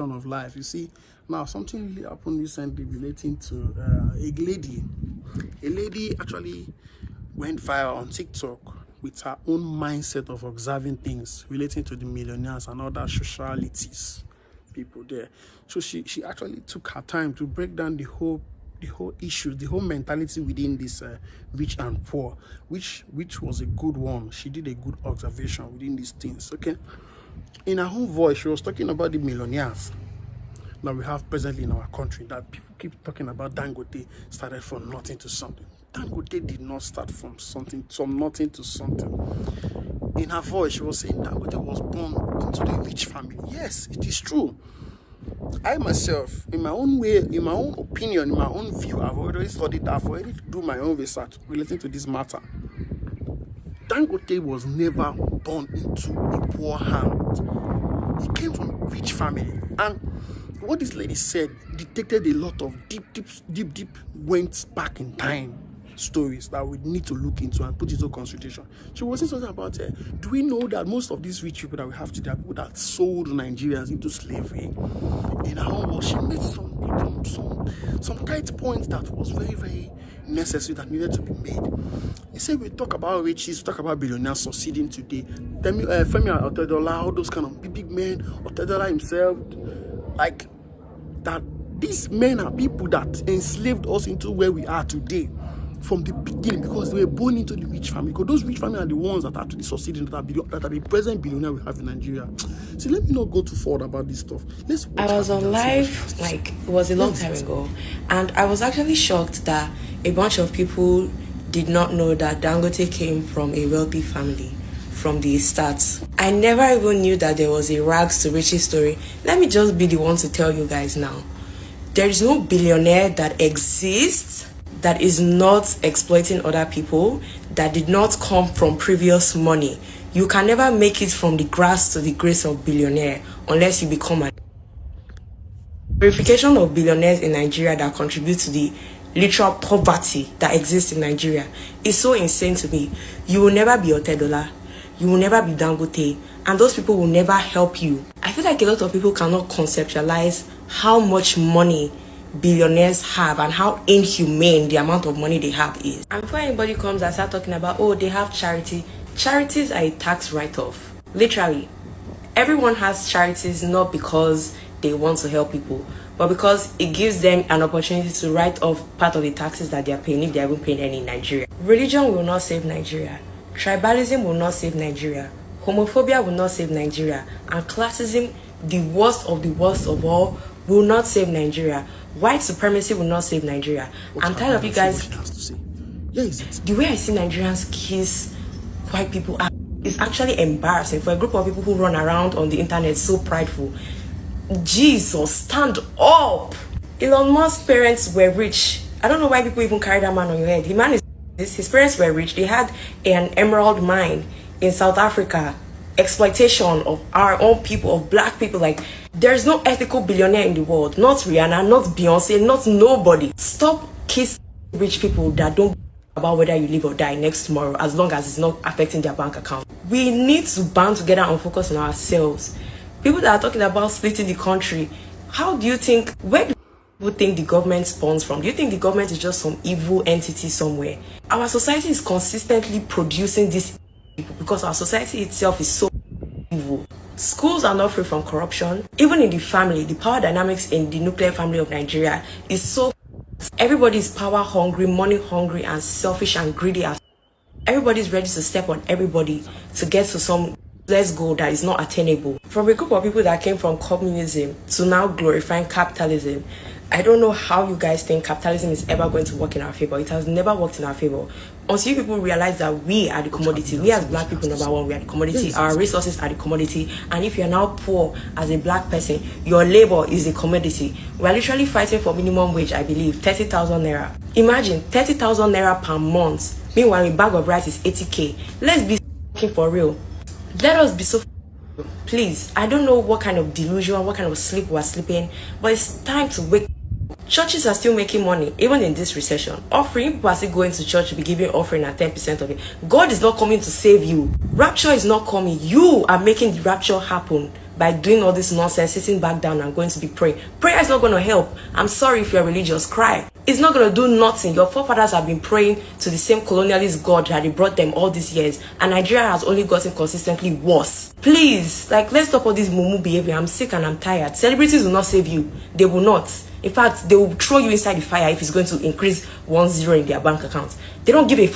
of life. You see, now something really happened recently relating to a lady. A lady actually went viral on TikTok with her own mindset of observing things relating to the millionaires and other socialities people there. So she actually took her time to break down the whole issue, the whole mentality within this rich and poor, which was a good one. She did a good observation within these things. Okay, in her own voice, she was talking about the millionaires that we have presently in our country, that people keep talking about. Dangote started from nothing to something. Dangote did not start from nothing to something. In her voice, she was saying Dangote was born into the rich family. Yes, it is true. I myself, in my own way, in my own opinion, in my own view, I've already studied that. I've already do my own research relating to this matter. Dangote was never born into a poor hand. He came from a rich family. And what this lady said detected a lot of deep went back in time stories that we need to look into and put into consideration. She was saying something about do we know that most of these rich people that we have today are people that sold Nigerians into slavery? In her own words, she made some tight points that was very necessary, that needed to be made. He said we talk about riches, we talk about billionaires succeeding today. Femi Otedola, all those kind of big men, Otedola himself, like that. These men are people that enslaved us into where we are today from the beginning, because they were born into the rich family. Because those rich families are the ones that actually succeeding, that are the present billionaire we have in Nigeria. See, let me not go too forward about this stuff. I was on live, like, it was a long time ago, and I was actually shocked that a bunch of people did not know that Dangote came from a wealthy family from the start. I never even knew that there was a rags to riches story. Let me just be the one to tell you guys now. There is no billionaire that exists that is not exploiting other people, that did not come from previous money. You can never make it from the grass to the grace of billionaire unless you become a verification of billionaires in Nigeria that contribute to the literal poverty that exists in Nigeria is so insane to me. You will never be Otedola, you will never be Dangote, and those people will never help you. I feel like a lot of people cannot conceptualize how much money billionaires have and how inhumane the amount of money they have is. And before anybody comes and start talking about, oh, they have charity, charities are a tax write-off. Literally, everyone has charities not because they want to help people, but because it gives them an opportunity to write off part of the taxes that they are paying, if they haven't paid any in Nigeria. Religion will not save Nigeria. Tribalism will not save Nigeria. Homophobia will not save Nigeria. And classism, the worst of all, will not save Nigeria. White supremacy will not save Nigeria. I'm tired of you guys. The way I see Nigerians kiss white people is actually embarrassing for a group of people who run around on the internet so prideful. Jesus, stand up! Elon Musk's parents were rich. I don't know why people even carry that man on your head. His parents were rich. They had an emerald mine in South Africa. Exploitation of our own people, of black people. Like, there's no ethical billionaire in the world. Not Rihanna, not Beyonce, not nobody. Stop kissing rich people that don't about whether you live or die next tomorrow, as long as it's not affecting their bank account. We need to band together and focus on ourselves. People that are talking about splitting the country, how do you think, where do people think the government spawns from? Do you think the government is just some evil entity somewhere? Our society is consistently producing these people because our society itself is so evil. Schools are not free from corruption. Even in the family, the power dynamics in the nuclear family of Nigeria is so. Everybody is power hungry, money hungry, and selfish and greedy. Everybody's ready to step on everybody to get to some let's go that is not attainable. From a group of people that came from communism to now glorifying capitalism, I don't know how you guys think capitalism is ever going to work in our favor. It has never worked in our favor. Until you people realize that we are the commodity. We as black people, number one, we are the commodity. Our resources are the commodity. And if you're now poor as a black person, your labor is a commodity. We're literally fighting for minimum wage, I believe, 30,000 naira. Imagine 30,000 naira per month. Meanwhile, a bag of rice is 80k. Let's be for real. Let us be so. Please, I don't know what kind of delusion, what kind of sleep we're sleeping, but it's time to wake. Churches are still making money, even in this recession. Offering, people are still going to church to be giving offering at 10% of it. God is not coming to save you. Rapture is not coming. You are making the rapture happen. by doing all this nonsense, sitting back down and going to be praying. Prayer is not going to help. I'm sorry if you're religious, cry. It's not going to do nothing. Your forefathers have been praying to the same colonialist God that they brought them all these years, and Nigeria has only gotten consistently worse. Please, like, let's stop all this mumu behavior. I'm sick and I'm tired. Celebrities will not save you. They will not. In fact, they will throw you inside the fire if it's going to increase 1 0 in their bank account. They don't give a